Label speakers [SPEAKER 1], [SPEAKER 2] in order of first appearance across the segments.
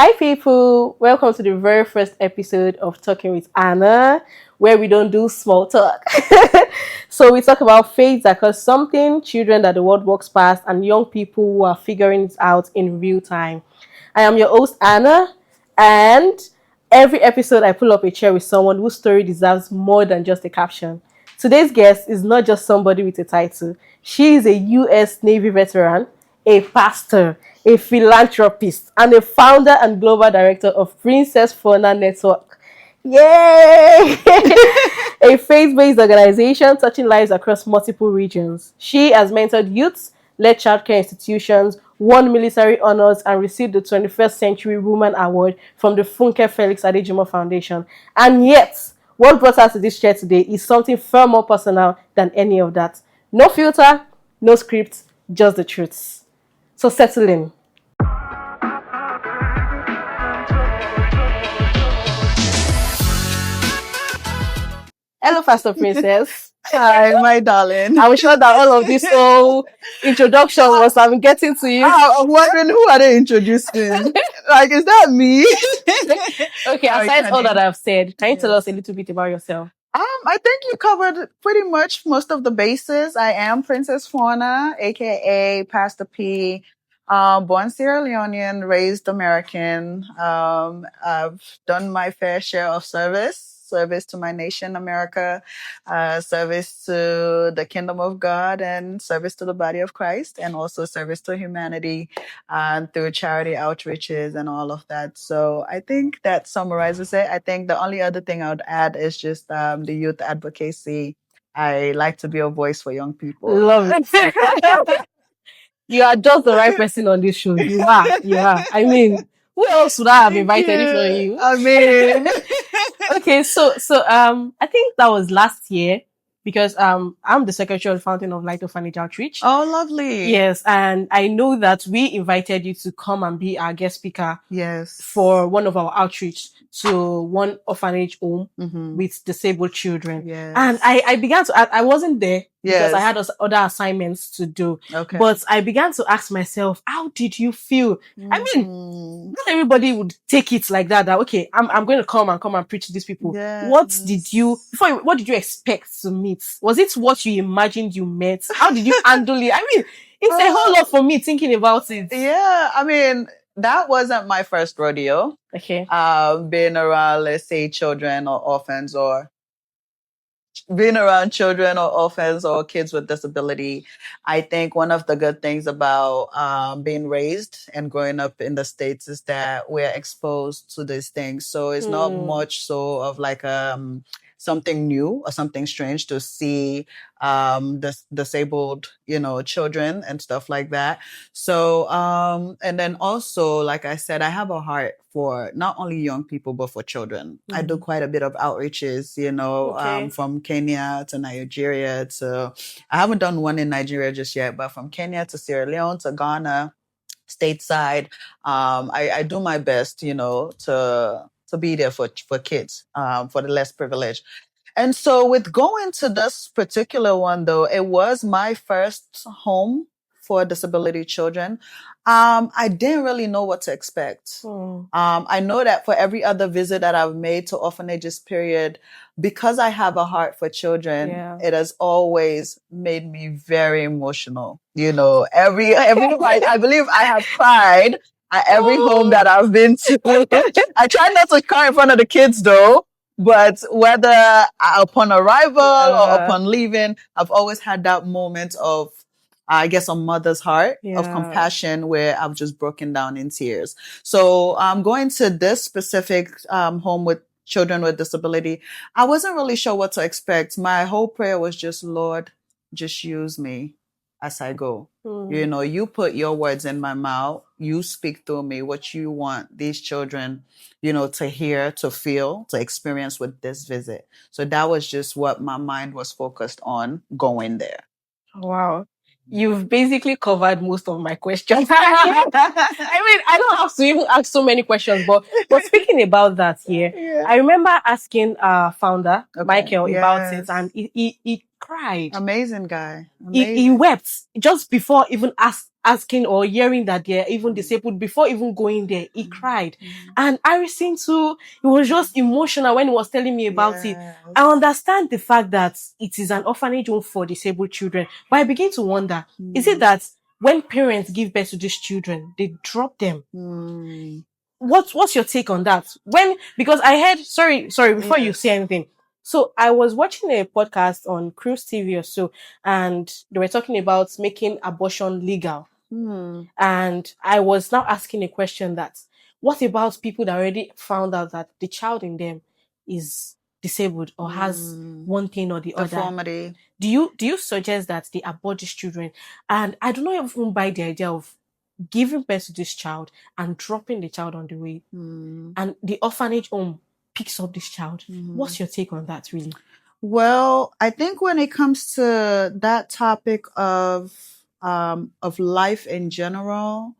[SPEAKER 1] Hi, people. Welcome to the very first episode of Talking with Anna, where we don't do small talk. So, we talk about faith that cause something, children that the world walks past, and young people who are figuring it out in real time. I am your host, Anna, and every episode I pull up a chair with someone whose story deserves more than just a caption. Today's guest is not just somebody with a title, she is a US Navy veteran, a pastor, a philanthropist, and a founder and global director of Princess Fornah Network. Yay! A faith-based organization touching lives across multiple regions. She has mentored youths, led childcare institutions, won military honors, and received the 21st Century Woman Award from the Funke Felix Adejimo Foundation. And yet, what brought us to this chair today is something far more personal than any of that. No filter, no script, just the truths. So settle in. Hello, Pastor Princess.
[SPEAKER 2] Hi, my darling.
[SPEAKER 1] I'm sure that all of this whole introduction was I'm getting to you.
[SPEAKER 2] I'm wondering who are they introducing? Like, is that me?
[SPEAKER 1] Okay, aside all that I've said, can you tell us a little bit about yourself?
[SPEAKER 2] I think you covered pretty much most of the bases. I am Princess Fornah, aka Pastor P. Born Sierra Leonean, raised American. I've done my fair share of service to my nation, America, service to the kingdom of God, and service to the body of Christ, and also service to humanity through charity outreaches and all of that. So I think that summarizes it. I think the only other thing I would add is just the youth advocacy. I like to be a voice for young people.
[SPEAKER 1] Love it. You are just the right person on this show. You are. I mean, who else would I have invited if not you?
[SPEAKER 2] I mean,
[SPEAKER 1] Okay, so I think that was last year because I'm the secretary of the Fountain of Light Orphanage Outreach.
[SPEAKER 2] oh, lovely.
[SPEAKER 1] Yes, and I know that we invited you to come and be our guest speaker
[SPEAKER 2] Yes.
[SPEAKER 1] for one of our outreach to one orphanage home
[SPEAKER 2] Mhm.
[SPEAKER 1] with disabled children.
[SPEAKER 2] Yes.
[SPEAKER 1] And I began to, I wasn't there because
[SPEAKER 2] Yes.
[SPEAKER 1] I had other assignments to do.
[SPEAKER 2] Okay.
[SPEAKER 1] But I began to ask myself, how did you feel? I mean,
[SPEAKER 2] Mhm.
[SPEAKER 1] not everybody would take it like that, okay, I'm going to come and preach to these people.
[SPEAKER 2] Yes.
[SPEAKER 1] What did you expect to meet? Was it what you imagined you met? How did you handle it? I mean, it's a whole lot for me thinking about it.
[SPEAKER 2] Yeah, I mean, that wasn't my first rodeo.
[SPEAKER 1] Okay.
[SPEAKER 2] Being around, let's say, children or orphans, or being around children or orphans or kids with disability. I think one of the good things about being raised and growing up in the States is that we're exposed to these things. So it's not much so of like something new or something strange to see disabled, children and stuff like that. So and then also, like I said, I have a heart for not only young people but for children. I do quite a bit of outreaches,
[SPEAKER 1] Okay.
[SPEAKER 2] from Kenya to Nigeria to, I haven't done one in Nigeria just yet, but from Kenya to Sierra Leone to Ghana, stateside. I do my best, to be there for kids, for the less privileged. And so with going to this particular one, though, it was my first home for disability children. I didn't really know what to expect. I know that for every other visit that I've made to orphanages, period, because I have a heart for children, it has always made me very emotional. Every I believe I have cried at every home that I've been to. I try not to cry in front of the kids, though. But whether upon arrival or upon leaving, I've always had that moment of, I guess, a mother's heart of compassion where I've just broken down in tears. So going to this specific home with children with disability, I wasn't really sure what to expect. My whole prayer was just, Lord, just use me as I go. You put your words in my mouth. You speak through me what you want these children, to hear, to feel, to experience with this visit. So that was just what my mind was focused on going there.
[SPEAKER 1] Wow. You've basically covered most of my questions. I mean, I don't have to even ask so many questions, but speaking about that here, I remember asking our founder, Michael, about it, and he cried.
[SPEAKER 2] Amazing guy.
[SPEAKER 1] He
[SPEAKER 2] Amazing.
[SPEAKER 1] wept just before even asking or hearing that they're even disabled. Before even going there, he cried. And Harrison too, he was just emotional when he was telling me about it. I
[SPEAKER 2] Yes.
[SPEAKER 1] understand the fact that it is an orphanage home for disabled children, but I begin to wonder: is it that when parents give birth to these children, they drop them?
[SPEAKER 2] Mm.
[SPEAKER 1] What's your take on that? When, because I heard, sorry, before you say
[SPEAKER 2] Yes.
[SPEAKER 1] anything. So I was watching a podcast on Cruise TV or so, and they were talking about making abortion legal.
[SPEAKER 2] Mm.
[SPEAKER 1] And I was now asking a question: that what about people that already found out that the child in them is disabled or has
[SPEAKER 2] Mm.
[SPEAKER 1] one thing or the other?
[SPEAKER 2] Deformity.
[SPEAKER 1] Do you suggest that they abort these children? And I do not even buy the idea of giving birth to this child and dropping the child on the way,
[SPEAKER 2] Mm.
[SPEAKER 1] and the orphanage home picks up this child.
[SPEAKER 2] Mm.
[SPEAKER 1] What's your take on that, really?
[SPEAKER 2] Well, I think when it comes to that topic of life in general,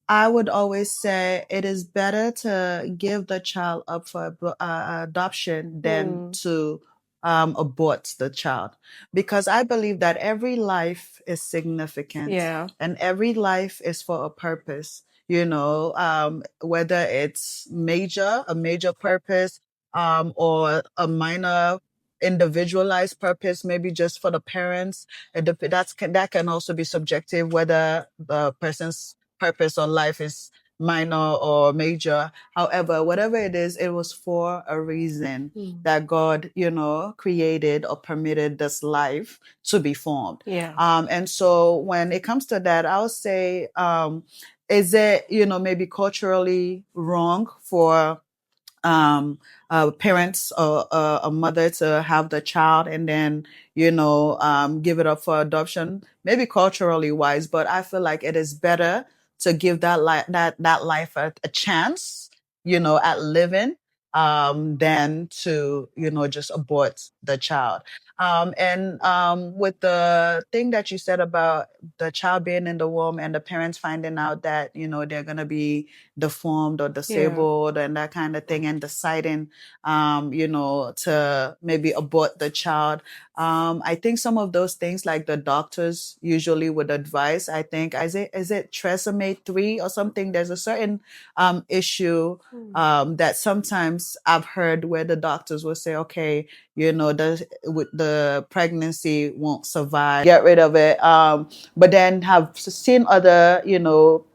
[SPEAKER 2] I would always say it is better to give the child up for adoption than
[SPEAKER 1] Hmm.
[SPEAKER 2] to abort the child, because I believe that every life is significant
[SPEAKER 1] Yeah.
[SPEAKER 2] and every life is for a purpose. Whether it's a major purpose, or a minor individualized purpose, maybe just for the parents. That can also be subjective, whether the person's purpose or life is minor or major. However, whatever it is, it was for a reason
[SPEAKER 1] Hmm.
[SPEAKER 2] that God, created or permitted this life to be formed.
[SPEAKER 1] Yeah.
[SPEAKER 2] And so when it comes to that, I'll say, is it, maybe culturally wrong for um parents or a mother to have the child and then give it up for adoption, maybe culturally wise, but I feel like it is better to give that life a chance, at living, than to just abort the child. And with the thing that you said about the child being in the womb and the parents finding out that they're going to be deformed or
[SPEAKER 1] Yeah.
[SPEAKER 2] disabled and that kind of thing, and deciding, to maybe abort the child. I think some of those things, like the doctors usually would advise, I think, is it Tresemme 3 or something? There's a certain issue
[SPEAKER 1] Hmm.
[SPEAKER 2] that sometimes I've heard where the doctors will say, okay, the pregnancy won't survive, get rid of it. But then have seen other,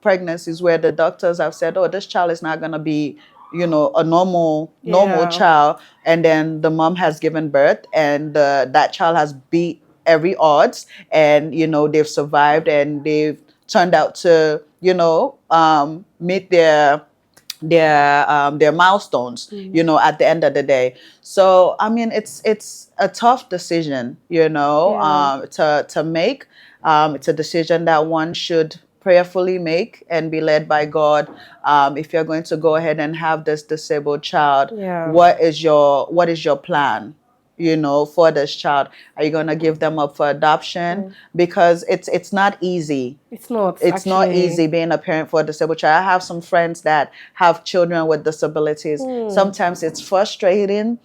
[SPEAKER 2] pregnancies where the doctors have said, oh, this child is not going to be, a normal
[SPEAKER 1] Yeah.
[SPEAKER 2] child. And then the mom has given birth and that child has beat every odds, and, they've survived and they've turned out to, meet their milestones,
[SPEAKER 1] Hmm.
[SPEAKER 2] at the end of the day. So I mean, it's a tough decision,
[SPEAKER 1] Yeah.
[SPEAKER 2] to make. It's a decision that one should prayerfully make and be led by God. If you're going to go ahead and have this disabled child,
[SPEAKER 1] Yeah.
[SPEAKER 2] what is your plan, for this child? Are you going to give them up for adoption?
[SPEAKER 1] Hmm.
[SPEAKER 2] Because it's not easy.
[SPEAKER 1] It's not
[SPEAKER 2] It's not
[SPEAKER 1] actually.
[SPEAKER 2] easy being a parent for a disabled child. I have some friends that have children with disabilities.
[SPEAKER 1] Hmm.
[SPEAKER 2] Sometimes it's frustrating,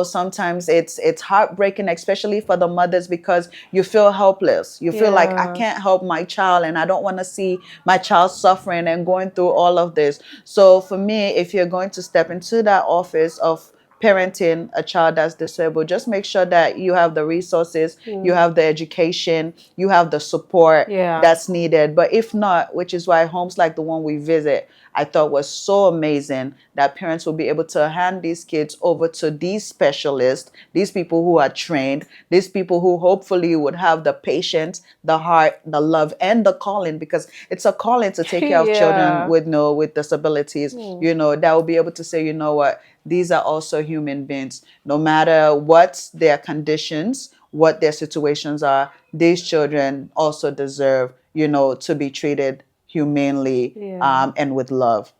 [SPEAKER 2] sometimes it's heartbreaking, especially for the mothers, because you feel helpless. You feel like, I
[SPEAKER 1] Yeah.
[SPEAKER 2] can't help my child and I don't want to see my child suffering and going through all of this. So for me, if you're going to step into that office of parenting a child that's disabled, just make sure that you have the resources, you
[SPEAKER 1] Hmm.
[SPEAKER 2] have the education, you have the support
[SPEAKER 1] Yeah.
[SPEAKER 2] that's needed. But if not, which is why homes like the one we visit, I thought was so amazing, that parents will be able to hand these kids over to these specialists, these people who are trained, these people who hopefully would have the patience, the heart, the love, and the calling, because it's a calling to take care of children
[SPEAKER 1] Yeah.
[SPEAKER 2] with disabilities,
[SPEAKER 1] Hmm.
[SPEAKER 2] that will be able to say, you know what, these are also human beings. No matter what their conditions, what their situations are, these children also deserve, to be treated humanely,
[SPEAKER 1] Yeah.
[SPEAKER 2] and with love.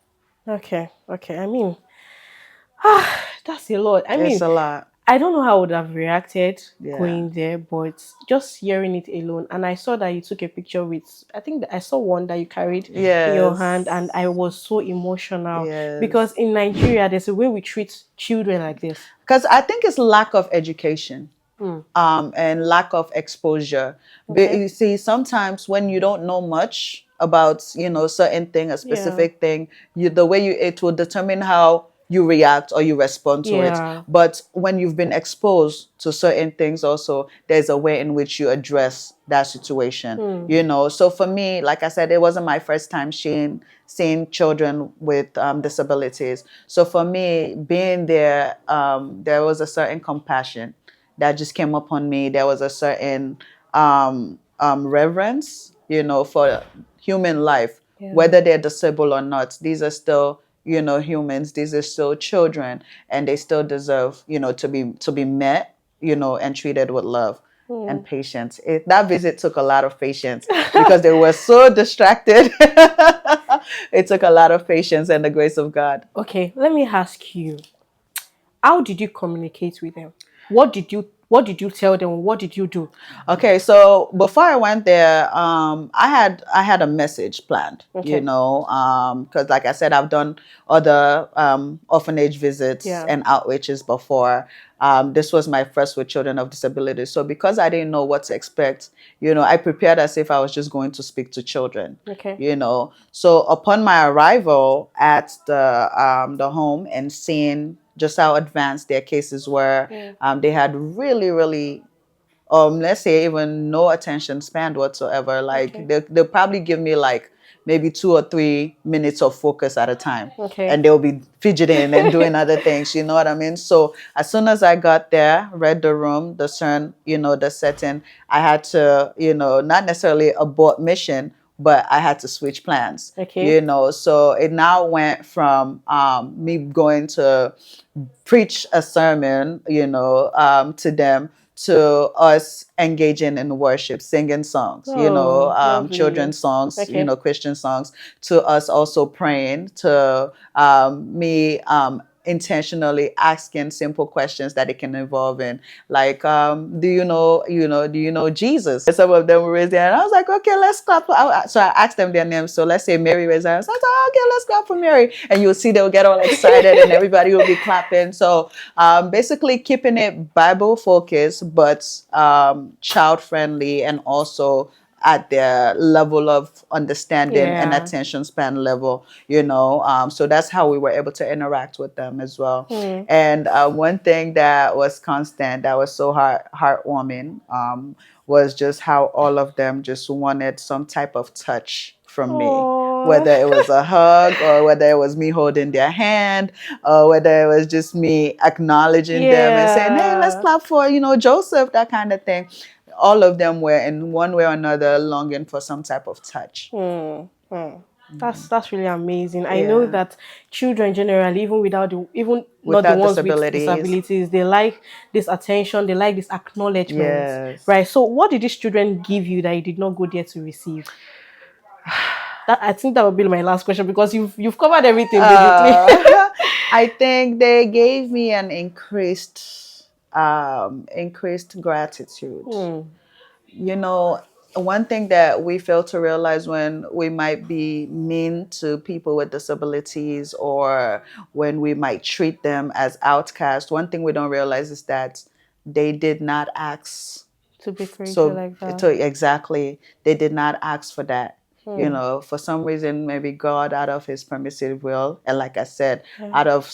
[SPEAKER 1] Okay. Okay. I mean, that's a lot. I
[SPEAKER 2] It's
[SPEAKER 1] mean,
[SPEAKER 2] a lot.
[SPEAKER 1] I don't know how I would have reacted
[SPEAKER 2] Yeah.
[SPEAKER 1] going there, but just hearing it alone. And I saw that you took a picture with, I think that I saw one that you carried in your hand, and I
[SPEAKER 2] Yes.
[SPEAKER 1] was so emotional because
[SPEAKER 2] Yes.
[SPEAKER 1] in Nigeria, there's a way we treat children like this.
[SPEAKER 2] Because I think it's lack of education.
[SPEAKER 1] Mm.
[SPEAKER 2] And lack of exposure. But
[SPEAKER 1] Okay.
[SPEAKER 2] you see, sometimes when you don't know much about, certain thing, a
[SPEAKER 1] Yeah.
[SPEAKER 2] specific thing, the way it will determine how you react or you respond to it.
[SPEAKER 1] Yeah.
[SPEAKER 2] But when you've been exposed to certain things, also there's a way in which you address that situation.
[SPEAKER 1] Hmm.
[SPEAKER 2] So for me, like I said, it wasn't my first time seeing children with disabilities. So for me, being there, there was a certain compassion that just came upon me. There was a certain reverence, for human life,
[SPEAKER 1] Yeah.
[SPEAKER 2] whether they're disabled or not. These are still, humans. These are still children, and they still deserve, to be met, and treated with love
[SPEAKER 1] Hmm.
[SPEAKER 2] and patience. That visit took a lot of patience because they were so distracted. It took a lot of patience and the grace of God.
[SPEAKER 1] Okay, let me ask you, how did you communicate with them? What did you tell them? What did you do?
[SPEAKER 2] Okay, so before I went there, I had a message planned,
[SPEAKER 1] Okay.
[SPEAKER 2] because like I said, I've done other orphanage visits
[SPEAKER 1] Yeah.
[SPEAKER 2] and outreaches before. This was my first with children of disabilities. So because I didn't know what to expect, I prepared as if I was just going to speak to children.
[SPEAKER 1] Okay.
[SPEAKER 2] So upon my arrival at the home and seeing just how advanced their cases were,
[SPEAKER 1] Mm.
[SPEAKER 2] they had really, really let's say even no attention span whatsoever. Like
[SPEAKER 1] Okay.
[SPEAKER 2] they'll probably give me like maybe 2 or 3 minutes of focus at a time,
[SPEAKER 1] Okay.
[SPEAKER 2] and they'll be fidgeting and doing other things, you know what I mean? So as soon as I got there, read the room, discern, the setting, I had to, not necessarily abort mission, but I had to switch plans.
[SPEAKER 1] Okay.
[SPEAKER 2] So it now went from me going to preach a sermon, to them, to us engaging in worship, singing songs,
[SPEAKER 1] Oh, lovely.
[SPEAKER 2] children's songs,
[SPEAKER 1] Okay.
[SPEAKER 2] Christian songs, to us also praying, to me intentionally asking simple questions that it can involve in, like, do you know Jesus? Some of them raised their hand. I was like, okay, let's clap. So I asked them their names. So let's say Mary raised her hand. So I said, okay, let's clap for Mary. And you'll see they'll get all excited and everybody will be clapping. So basically keeping it Bible focused, but child friendly, and also at their level of understanding and
[SPEAKER 1] Yeah.
[SPEAKER 2] attention span level, so that's how we were able to interact with them as well.
[SPEAKER 1] Hmm.
[SPEAKER 2] And one thing that was constant, that was so heartwarming, was just how all of them just wanted some type of touch from me,
[SPEAKER 1] Oh.
[SPEAKER 2] whether it was a hug, or whether it was me holding their hand, or whether it was just me acknowledging them and saying, hey, let's
[SPEAKER 1] Yeah.
[SPEAKER 2] clap for, Joseph, that kind of thing. All of them were in one way or another longing for some type of touch.
[SPEAKER 1] Hmm. Hmm. That's really amazing. I know
[SPEAKER 2] Yeah.
[SPEAKER 1] that children generally, even not the
[SPEAKER 2] Without
[SPEAKER 1] ones with
[SPEAKER 2] disabilities.
[SPEAKER 1] disabilities, they like this attention, they like this acknowledgement.
[SPEAKER 2] Yes.
[SPEAKER 1] Right. So what did these children give you that you did not go there to receive? That I think that would be my last question because you've covered everything basically.
[SPEAKER 2] I think they gave me an increased gratitude.
[SPEAKER 1] Hmm.
[SPEAKER 2] You know, one thing that we fail to realize when we might be mean to people with disabilities, or when we might treat them as outcasts, one thing we don't realize is that they did not ask.
[SPEAKER 1] To be treated
[SPEAKER 2] So
[SPEAKER 1] like that.
[SPEAKER 2] to exactly, they did not ask for that.
[SPEAKER 1] Hmm.
[SPEAKER 2] For some reason, maybe God, out of His permissive will, and like I said,
[SPEAKER 1] Yeah.
[SPEAKER 2] out of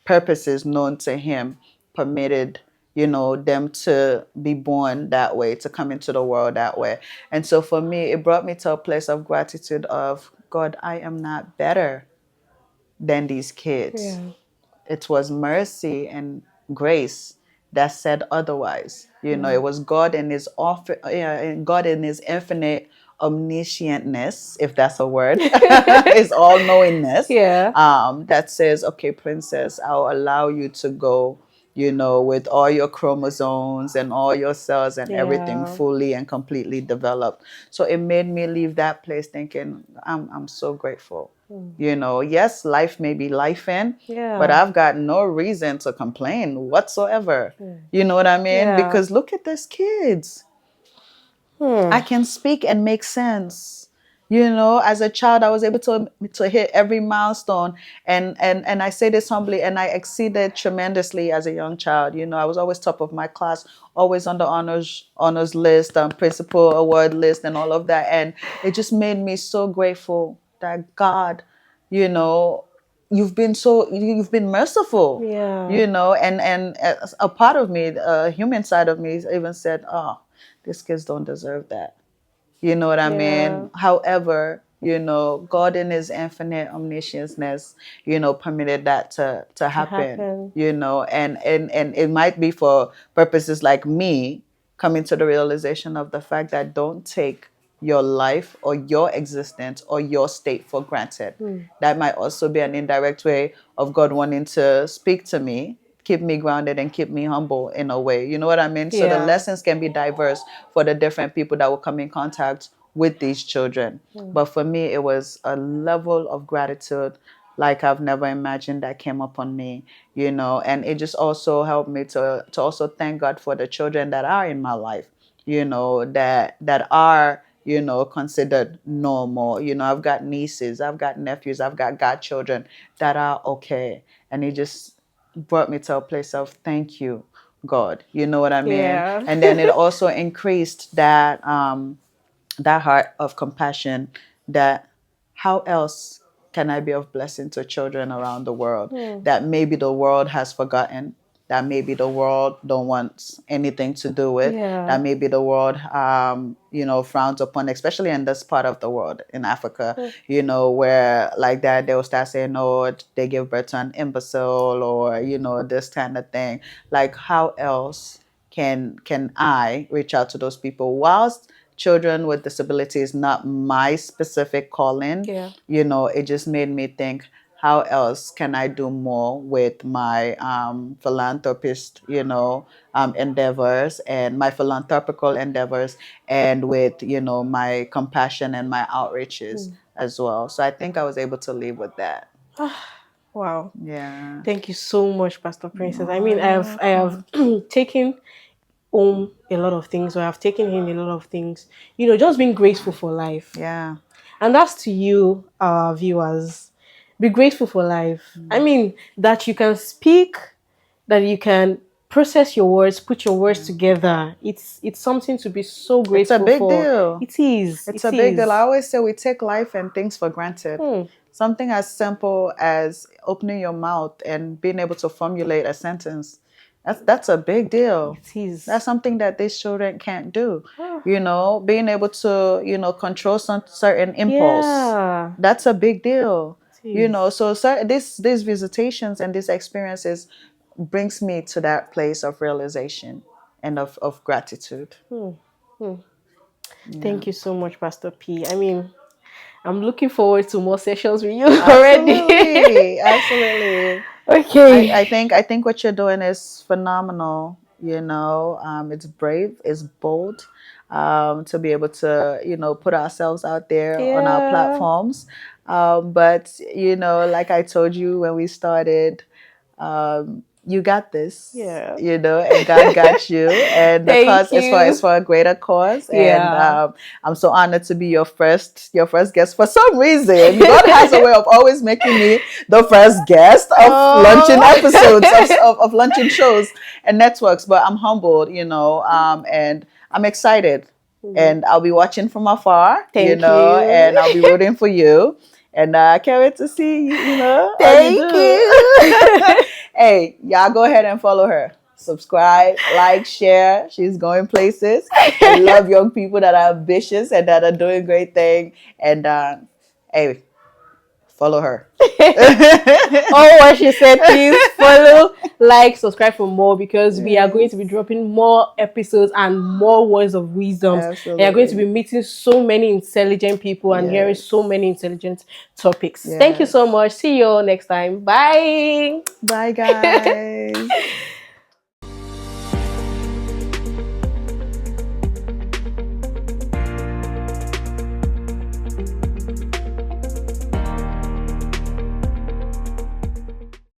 [SPEAKER 2] purposes known to Him, permitted them to be born that way, to come into the world that way. And so for me, it brought me to a place of gratitude of, God, I am not better than these kids.
[SPEAKER 1] Yeah.
[SPEAKER 2] It was mercy and grace that said otherwise.
[SPEAKER 1] Hmm.
[SPEAKER 2] It was God in God in His infinite omniscientness, if that's a word, His all knowingness,
[SPEAKER 1] Yeah.
[SPEAKER 2] that says, okay, princess, I'll allow you to go, with all your chromosomes and all your cells and everything
[SPEAKER 1] Yeah.
[SPEAKER 2] fully and completely developed. So it made me leave that place thinking, I'm so grateful.
[SPEAKER 1] Hmm.
[SPEAKER 2] Yes, life may be life in, but
[SPEAKER 1] Yeah.
[SPEAKER 2] I've got no reason to complain whatsoever.
[SPEAKER 1] Hmm.
[SPEAKER 2] You know what I mean?
[SPEAKER 1] Yeah.
[SPEAKER 2] Because look at these kids.
[SPEAKER 1] Hmm.
[SPEAKER 2] I can speak and make sense. You know, as a child, I was able to hit every milestone, and I say this humbly, and I exceeded tremendously as a young child. You know, I was always top of my class, always on the honors list, principal award list, and all of that. And it just made me so grateful that God, you know, you've been merciful,
[SPEAKER 1] Yeah.
[SPEAKER 2] you know, and a part of me, a human side of me, even said, "Oh, these kids don't deserve that." You know what I
[SPEAKER 1] Yeah.
[SPEAKER 2] mean? However, you know, God in his infinite omniscience, you know, permitted that to
[SPEAKER 1] To
[SPEAKER 2] happen,
[SPEAKER 1] happen.
[SPEAKER 2] you know, and it might be for purposes like me coming to the realization of the fact that don't take your life or your existence or your state for granted. That might also be an indirect way of God wanting to speak to me, keep me grounded and keep me humble in a way. You know what I mean? So the
[SPEAKER 1] Yeah.
[SPEAKER 2] lessons can be diverse for the different people that will come in contact with these children. But for me, it was a level of gratitude like I've never imagined that came upon me, you know, and it just also helped me to also thank God for the children that are in my life, you know, that are, you know, considered normal. You know, I've got nieces, I've got nephews, I've got godchildren that are okay. And it just brought me to a place of thank you, God. You know what I mean?
[SPEAKER 1] Yeah.
[SPEAKER 2] And then it also increased that heart of compassion, that how else can I be of blessing to children around the world that maybe the world has forgotten, that maybe the world don't want anything to do with,
[SPEAKER 1] Yeah.
[SPEAKER 2] that maybe the world, you know, frowns upon, especially in this part of the world, in Africa, you know, where like that they'll start saying, oh, they give birth to an imbecile, or, you know, this kind of thing. Like, how else can I reach out to those people whilst children with disabilities not my specific calling?
[SPEAKER 1] Yeah.
[SPEAKER 2] You know, it just made me think, how else can I do more with my philanthropist, you know, endeavors, and my philanthropical endeavors, and with, you know, my compassion and my outreaches as well. So I think I was able to leave with that.
[SPEAKER 1] Wow.
[SPEAKER 2] Yeah.
[SPEAKER 1] Thank you so much, Pastor Princess. I
[SPEAKER 2] Oh,
[SPEAKER 1] mean,
[SPEAKER 2] you're
[SPEAKER 1] I have
[SPEAKER 2] welcome.
[SPEAKER 1] taken home a lot of things, or I've taken in a lot of things. You know, just being grateful for life.
[SPEAKER 2] Yeah.
[SPEAKER 1] And that's to you, our viewers. Be grateful for life. I mean, that you can speak, that you can process your words, put your words
[SPEAKER 2] Yeah.
[SPEAKER 1] together. It's something to be so
[SPEAKER 2] It's a
[SPEAKER 1] grateful
[SPEAKER 2] big
[SPEAKER 1] for.
[SPEAKER 2] deal.
[SPEAKER 1] It is.
[SPEAKER 2] It's a
[SPEAKER 1] It
[SPEAKER 2] big deal. I
[SPEAKER 1] is.
[SPEAKER 2] always say we take life and things for granted.
[SPEAKER 1] Hmm.
[SPEAKER 2] Something as simple as opening your mouth and being able to formulate a sentence. That's a big deal.
[SPEAKER 1] It is.
[SPEAKER 2] That's something that these children can't do.
[SPEAKER 1] Ah,
[SPEAKER 2] You know, being able to, you know, control some certain impulse.
[SPEAKER 1] yeah.
[SPEAKER 2] That's a big deal.
[SPEAKER 1] It
[SPEAKER 2] You
[SPEAKER 1] is.
[SPEAKER 2] know, so these visitations and these experiences brings me to that place of realization and of gratitude.
[SPEAKER 1] Hmm. Hmm.
[SPEAKER 2] Yeah.
[SPEAKER 1] Thank you so much, Pastor P. I mean, I'm looking forward to more sessions with you already.
[SPEAKER 2] Absolutely, absolutely.
[SPEAKER 1] Okay.
[SPEAKER 2] I think what you're doing is phenomenal. You know, it's brave, it's bold, to be able to, you know, put ourselves out there on our
[SPEAKER 1] Yeah.
[SPEAKER 2] platforms. But you know, like I told you when we started, you got this,
[SPEAKER 1] Yeah.
[SPEAKER 2] you know, and God got you, and the cause
[SPEAKER 1] Thank
[SPEAKER 2] is
[SPEAKER 1] you.
[SPEAKER 2] for a greater cause. And
[SPEAKER 1] Yeah.
[SPEAKER 2] I'm so honored to be your first guest. For some reason, God has a way of always making me the first guest of launching episodes
[SPEAKER 1] Oh.
[SPEAKER 2] of launching shows and networks. But I'm humbled, you know, and I'm excited. And I'll be watching from afar, you
[SPEAKER 1] Thank
[SPEAKER 2] know,
[SPEAKER 1] you.
[SPEAKER 2] and I'll be rooting for you. And I can't wait to see you know how you
[SPEAKER 1] Thank
[SPEAKER 2] do.
[SPEAKER 1] you.
[SPEAKER 2] Hey, y'all go ahead and follow her. Subscribe, like, share. She's going places. I love young people that are ambitious and that are doing great things. And hey, follow her.
[SPEAKER 1] Oh, what she said, please follow, like, subscribe for more, because we are going to be
[SPEAKER 2] Yes,
[SPEAKER 1] dropping more episodes and more words of wisdoms. And you're going to be
[SPEAKER 2] absolutely.
[SPEAKER 1] meeting so many intelligent people and hearing so
[SPEAKER 2] Yes,
[SPEAKER 1] many intelligent topics. Thank you so
[SPEAKER 2] yes.
[SPEAKER 1] much. See you all next time. Bye.
[SPEAKER 2] Bye, guys.